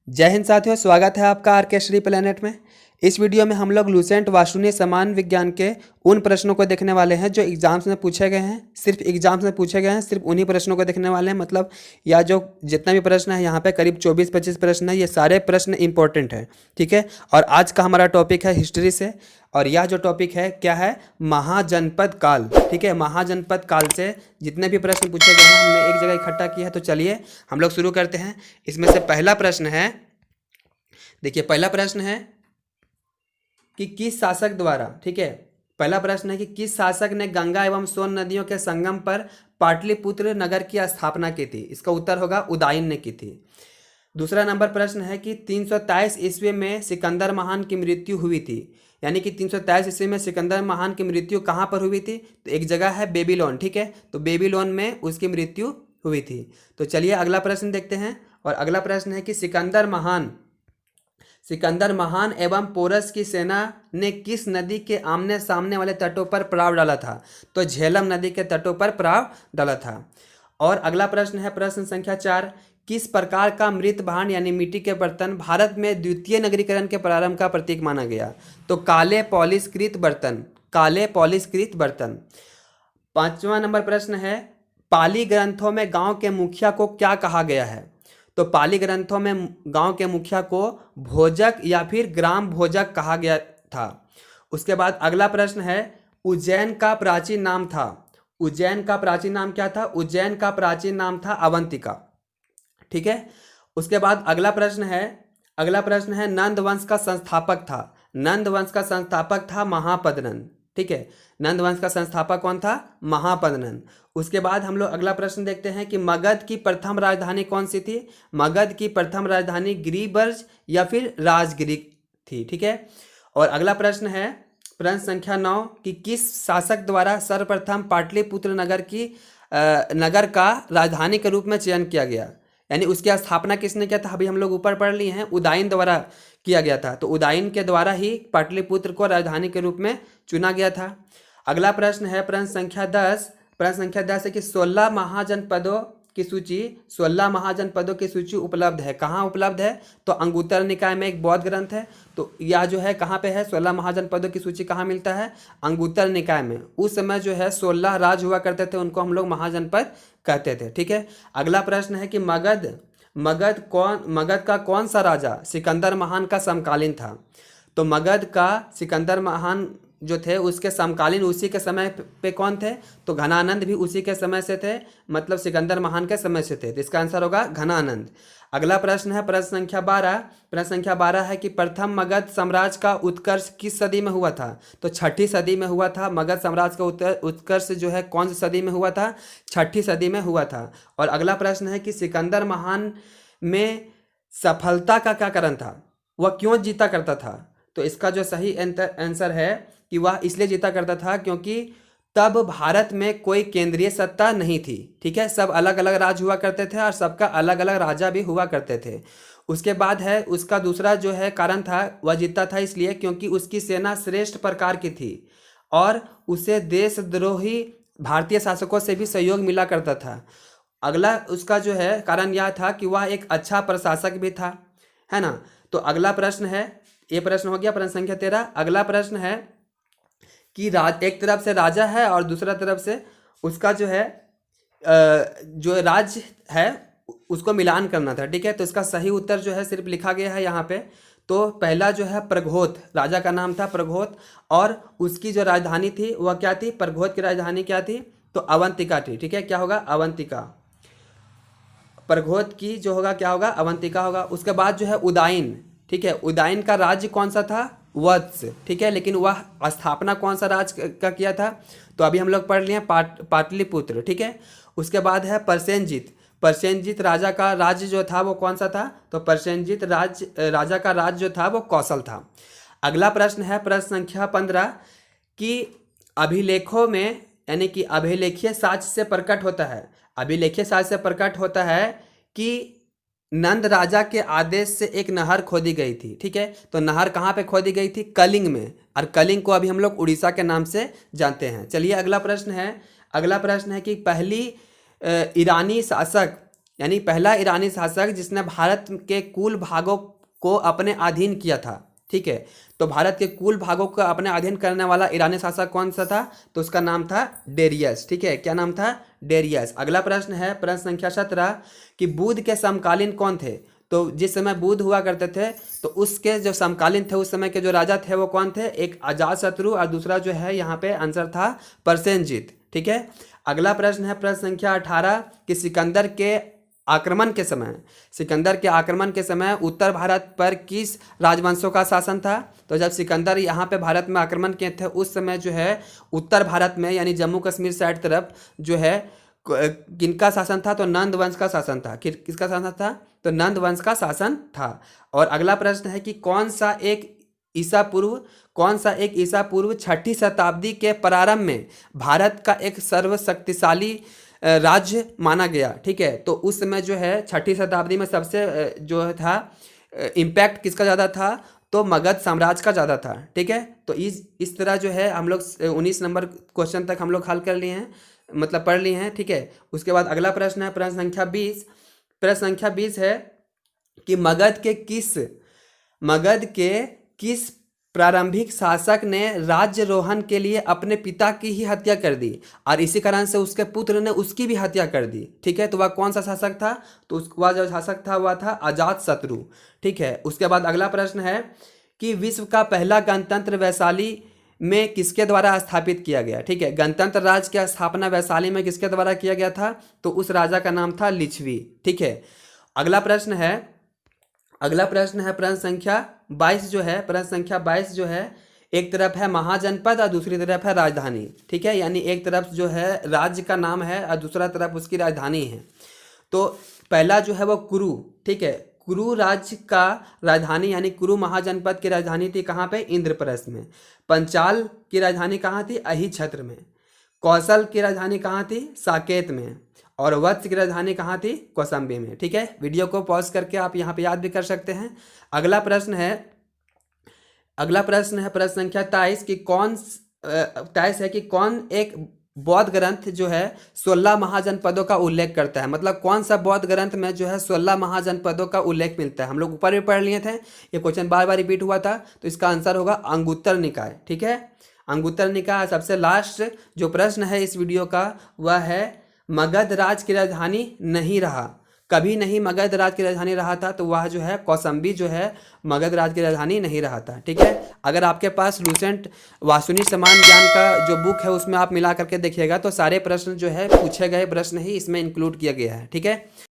जय हिंद साथियों, स्वागत है आपका आर्केस्ट्री प्लेनेट में। इस वीडियो में हम लोग लूसेंट वाष्णीय समान विज्ञान के उन प्रश्नों को देखने वाले हैं जो एग्जाम्स में पूछे गए हैं। सिर्फ एग्जाम्स में पूछे गए हैं, सिर्फ उन्हीं प्रश्नों को देखने वाले हैं। मतलब या जो जितना भी प्रश्न है यहाँ पे करीब 24-25 प्रश्न है, ये सारे प्रश्न इंपॉर्टेंट है। ठीक है, और आज का हमारा टॉपिक है हिस्ट्री से। और यह जो टॉपिक है क्या है, महाजनपद काल। ठीक है, महाजनपद काल से जितने भी प्रश्न पूछे गए हैं हमने एक जगह इकट्ठा किया है। तो चलिए हम लोग शुरू करते हैं। इसमें से पहला प्रश्न है, देखिए पहला प्रश्न है कि किस शासक द्वारा, ठीक है, पहला प्रश्न है कि किस शासक ने गंगा एवं सोन नदियों के संगम पर पाटलिपुत्र नगर की स्थापना की थी। इसका उत्तर होगा उदयन ने की थी। दूसरा नंबर प्रश्न है कि 323 ईस्वी में सिकंदर महान की मृत्यु हुई थी। यानी कि 323 ईस्वी में सिकंदर महान की मृत्यु कहाँ पर हुई थी, तो एक जगह है बेबीलोन। ठीक है, तो बेबीलोन में उसकी मृत्यु हुई थी। तो चलिए अगला प्रश्न देखते हैं। और अगला प्रश्न है कि सिकंदर महान एवं पोरस की सेना ने किस नदी के आमने सामने वाले तटों पर पड़ाव डाला था, तो झेलम नदी के तटों पर पड़ाव डाला था। और अगला प्रश्न है प्रश्न संख्या 4, किस प्रकार का मृत भांड यानी मिट्टी के बर्तन भारत में द्वितीय नगरीकरण के प्रारंभ का प्रतीक माना गया, तो काले पॉलिशकृत बर्तन। पांचवा नंबर प्रश्न है, पाली ग्रंथों में गांव के मुखिया को क्या कहा गया है, तो पाली ग्रंथों में गांव के मुखिया को भोजक या फिर ग्राम भोजक कहा गया था। उसके बाद अगला प्रश्न है, उज्जैन का प्राचीन नाम क्या था, उज्जैन का प्राचीन नाम था अवंतिका। ठीक है, उसके बाद अगला प्रश्न है नंद वंश का संस्थापक था महापद्मनंद। ठीक है, नंद वंश का संस्थापक कौन था, महापद्मनंद। उसके बाद हम लोग अगला प्रश्न देखते हैं कि मगध की प्रथम राजधानी कौन सी थी। मगध की प्रथम राजधानी गिरिब्रज या फिर राजगिरी थी। ठीक है, और अगला प्रश्न है प्रश्न संख्या 9 कि किस शासक द्वारा सर्वप्रथम पाटलिपुत्र नगर का राजधानी के रूप में चयन किया गया, यानी उसकी स्थापना किसने किया था। अभी हम लोग ऊपर पढ़ लिए हैं, उदयन द्वारा किया गया था। तो उदयन के द्वारा ही पाटलिपुत्र को राजधानी के रूप में चुना गया था। अगला प्रश्न है प्रश्न संख्या 10 है कि 16 महाजनपदों की सूची उपलब्ध है। कहाँ उपलब्ध है, तो अंगुत्तर निकाय में एक बौद्ध ग्रंथ है। तो यह जो है कहाँ पे है, 16 महाजनपदों की सूची कहाँ मिलता है, अंगुत्तर निकाय में। उस समय जो है 16 राज्य हुआ करते थे, उनको हम लोग महाजनपद कहते थे। ठीक है, अगला प्रश्न है कि मगध का कौन सा राजा सिकंदर महान का समकालीन था, तो मगध का सिकंदर महान जो थे उसके समकालीन उसी के समय पे कौन थे, तो घनानंद भी उसी के समय से थे, मतलब सिकंदर महान के समय से थे। तो इसका आंसर होगा घनानंद। अगला प्रश्न है प्रश्न संख्या 12 है कि प्रथम मगध साम्राज्य का उत्कर्ष किस सदी में हुआ था, तो 6ठी सदी में हुआ था। मगध साम्राज्य का उत्कर्ष जो है कौन सी सदी में हुआ था, 6ठी सदी में हुआ था। और अगला प्रश्न है कि सिकंदर महान में सफलता का क्या कारण था, वह क्यों जीता करता था, तो इसका जो सही आंसर है कि वह इसलिए जीता करता था क्योंकि तब भारत में कोई केंद्रीय सत्ता नहीं थी। ठीक है, सब अलग अलग राज्य हुआ करते थे और सबका अलग अलग राजा भी हुआ करते थे। उसके बाद है उसका दूसरा जो है कारण था, वह जीता था इसलिए क्योंकि उसकी सेना श्रेष्ठ प्रकार की थी और उसे देशद्रोही भारतीय शासकों से भी सहयोग मिला करता था। अगला उसका जो है कारण यह था कि वह एक अच्छा प्रशासक भी था, है ना। तो अगला प्रश्न है, ये प्रश्न हो गया प्रश्न संख्या 13। अगला प्रश्न है कि एक तरफ से राजा है और दूसरा तरफ से उसका जो है जो राज्य है उसको मिलान करना था। ठीक है, तो इसका सही उत्तर जो है सिर्फ लिखा गया है यहाँ पे। तो पहला जो है प्रघोत, राजा का नाम था प्रघोत, और उसकी जो राजधानी थी वह क्या थी, प्रघोत की राजधानी क्या थी, तो अवंतिका थी। ठीक है, क्या होगा, अवंतिका। प्रघोत की जो होगा क्या होगा, अवंतिका होगा। उसके बाद जो है उदयन। ठीक है, उदयन का राज्य कौन सा था, वत्स। ठीक है, लेकिन वह स्थापना कौन सा राज्य का किया था, तो अभी हम लोग पढ़ लिए पाटलिपुत्र। ठीक है, उसके बाद है परसेनजीत राजा का राज्य जो था वो कौन सा था, तो परसेनजीत राजा का राज्य जो था वो कौशल था। अगला प्रश्न है प्रश्न संख्या 15 कि अभिलेखों में, यानी कि अभिलेखीय साक्ष्य से प्रकट होता है कि नंद राजा के आदेश से एक नहर खोदी गई थी। ठीक है, तो नहर कहाँ पे खोदी गई थी, कलिंग में, और कलिंग को अभी हम लोग उड़ीसा के नाम से जानते हैं। चलिए अगला प्रश्न है कि पहली ईरानी शासक यानी पहला ईरानी शासक जिसने भारत के कुल भागों को अपने अधीन किया था। ठीक है, तो भारत के कुल भागों को अपने अधीन करने वाला ईरानी शासक कौन सा था? तो उसका नाम था डेरियस। ठीक है, क्या नाम था? डेरियस। अगला प्रश्न है प्रश्न संख्या 17 कि बुद्ध के समकालीन कौन थे? तो जिस समय बुद्ध हुआ करते थे तो उसके जो समकालीन थे, उस समय के जो राजा थे वो कौन थे? एक अजातशत्रु और दूसरा जो है यहाँ पे आंसर था प्रसेनजीत। ठीक है, अगला प्रश्न है प्रश्न संख्या 18 कि सिकंदर के आक्रमण के समय उत्तर भारत पर किस राजवंशों का शासन था? तो जब सिकंदर यहाँ पे भारत में आक्रमण किए थे उस समय जो है उत्तर भारत में यानी जम्मू कश्मीर साइड तरफ जो है किनका शासन था? तो नंद वंश का शासन था। किसका शासन था? तो नंद वंश का शासन था। और अगला प्रश्न है कि कौन सा एक ईसा पूर्व 6ठी शताब्दी के प्रारंभ में भारत का एक सर्वशक्तिशाली राज्य माना गया? ठीक है, तो उस समय जो है 6ठी शताब्दी में सबसे जो था इम्पैक्ट किसका ज़्यादा था? तो मगध साम्राज्य का ज़्यादा था। ठीक है, तो इस तरह जो है हम लोग 19 नंबर क्वेश्चन तक हम लोग हल कर लिए हैं, मतलब पढ़ लिए हैं। ठीक है, उसके बाद अगला प्रश्न है प्रश्न संख्या 20 है कि मगध के किस प्रारंभिक शासक ने राज्यरोहण के लिए अपने पिता की ही हत्या कर दी और इसी कारण से उसके पुत्र ने उसकी भी हत्या कर दी? ठीक है, तो वह कौन सा शासक था? तो वह जो शासक था वह था अजातशत्रु। ठीक है, उसके बाद अगला प्रश्न है कि विश्व का पहला गणतंत्र वैशाली में किसके द्वारा स्थापित किया गया? ठीक है, गणतंत्र राज्य की स्थापना वैशाली में किसके द्वारा किया गया था? तो उस राजा का नाम था लिच्छवी। ठीक है, अगला प्रश्न है प्रश्न संख्या 22 जो है एक तरफ है महाजनपद और दूसरी तरफ है राजधानी। ठीक है, यानी एक तरफ जो है राज्य का नाम है और दूसरा तरफ उसकी राजधानी है। तो पहला जो है वो कुरु। ठीक है, कुरु राज्य का राजधानी यानी कुरु महाजनपद की राजधानी थी कहाँ पे? इंद्रप्रस्थ में। पंचाल की राजधानी कहाँ थी? अहिछत्र में। कौशल की राजधानी कहाँ थी? साकेत में। और वत्स की राजधानी कहाँ थी? कौशाम्बी में। ठीक है, वीडियो को पॉज करके आप यहाँ पे याद भी कर सकते हैं। अगला प्रश्न है प्रश्न संख्या 23 कि कौन एक बौद्ध ग्रंथ जो है 16 महाजनपदों का उल्लेख करता है? मतलब कौन सा बौद्ध ग्रंथ में जो है 16 महाजनपदों का उल्लेख मिलता है? हम लोग ऊपर भी पढ़ लिए थे, ये क्वेश्चन बार बार रिपीट हुआ था, तो इसका आंसर होगा अंगुत्तर निकाय। ठीक है, अंगुत्तर निकाय। सबसे लास्ट जो प्रश्न है इस वीडियो का वह है मगध राज की राजधानी नहीं रहा, कभी नहीं मगध राज की राजधानी रहा था, तो वह जो है कौशाम्बी जो है मगध राज की राजधानी नहीं रहा था। ठीक है, अगर आपके पास लूसेंट वासुनी समान ज्ञान का जो बुक है उसमें आप मिला करके देखिएगा तो सारे प्रश्न जो है पूछे गए प्रश्न ही इसमें इंक्लूड किया गया है। ठीक है।